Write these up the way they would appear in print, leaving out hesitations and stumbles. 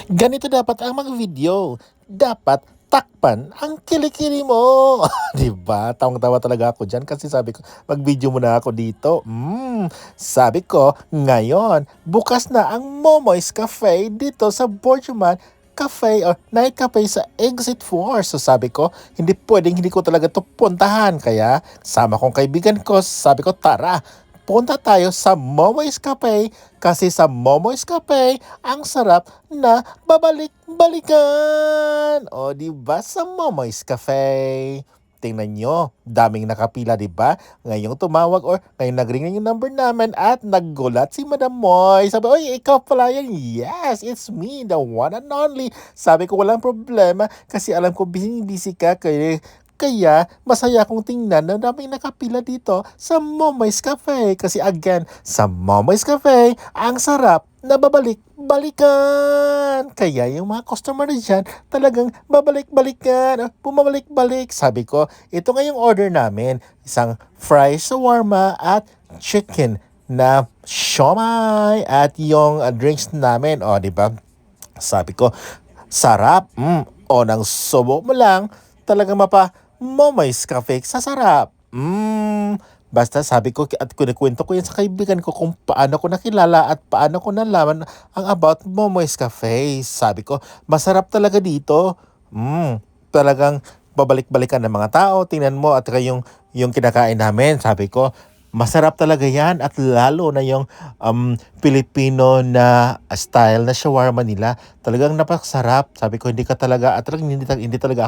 Ganito dapat ang mag-video. Dapat takpan ang kilikili mo. 'Di ba? Tawang-tawa talaga ako diyan kasi sabi ko, mag-video muna ako dito. Sabi ko, ngayon, bukas na ang Momoy's Cafe dito sa Borjuman Cafe or Night Cafe sa Exit 4. So sabi ko, hindi ko talaga to puntahan. Kaya sama kong kaibigan ko, sabi ko, tara, punta tayo sa Momoy's Cafe kasi sa Momoy's Cafe ang sarap na babalik-balikan. O di ba sa Momoy's Cafe? Tingnan nyo, daming nakapila, di ba? Ngayong tumawag or ngayong nag-ring yung number namin at naggulat si Madam Moy. Sabi, oy, ikaw pala yan. Yes, it's me, the one and only. Sabi ko, walang problema kasi alam ko busy ka kaya masaya akong tingnan na daming nakapila dito sa Momoy's Cafe. Kasi again, sa Momoy's Cafe, ang sarap na babalik-balikan. Kaya yung mga customer na dyan talagang babalik-balikan, bumabalik-balik. Sabi ko, ito nga yung order namin. Isang fries shawarma at chicken na siomai at yung drinks namin. O, di ba? Sabi ko, sarap. O, nang subo mo lang, talagang Momoy's Cafe sa sarap. Basta sabi ko at kinikwento ko yan sa kaibigan ko kung paano ko nakilala at paano ko nalaman ang about Momoy's Cafe. Sabi ko, masarap talaga dito. Talagang babalik-balikan ng mga tao. Tingnan mo at saka yung kinakain namin. Sabi ko, masarap talaga yan at lalo na yung Filipino na style na shawarma nila. Talagang napakasarap. Sabi ko, hindi talaga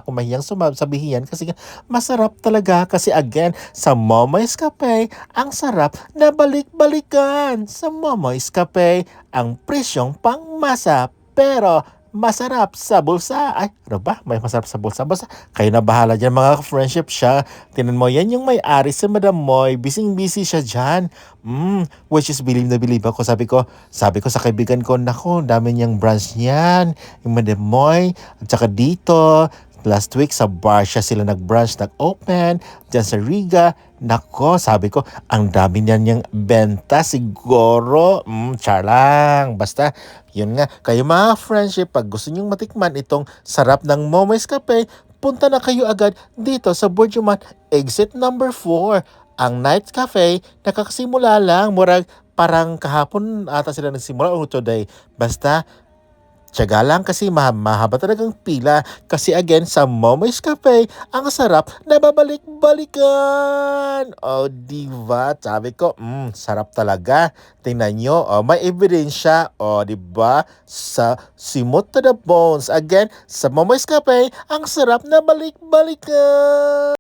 ako mahiyang sabihin yan kasi masarap talaga. Kasi again, sa Momoy's Cafe, ang sarap na balik-balikan. Sa Momoy's Cafe, ang presyong pangmasa. Pero masarap sa bulsa. Ay, ano ba? May masarap sa bulsa. Basta kayo na bahala dyan mga friendship siya. Tinan mo, yan yung may-ari sa Madam Moy. Busy siya dyan. Which is believe na believe ako. Sabi ko sa kaibigan ko, nako, dami niyang branch niyan. Yung Madam Moy. At saka dito, last week sa Barcia sila nag-branch, nag-open. Dyan sa Riga. Nako, sabi ko, ang dami niyan niyang benta siguro. Char lang. Basta, yun nga. Kayo mga friendship, pag gusto niyong matikman itong sarap ng Momoy's Cafe, punta na kayo agad dito sa Borjuman Exit number 4. Ang Night Cafe, nakakasimula lang. Murag, parang kahapon ata sila nagsimula o today. Basta, tiyaga lang kasi mahaba talagang pila. Kasi again, sa Momoy's Cafe, ang sarap na babalik-balikan. O, diba? Sabi ko, sarap talaga. Tingnan nyo, may ebidensya. O, diba? Sa simot to the bones. Again, sa Momoy's Cafe, ang sarap na balik-balikan.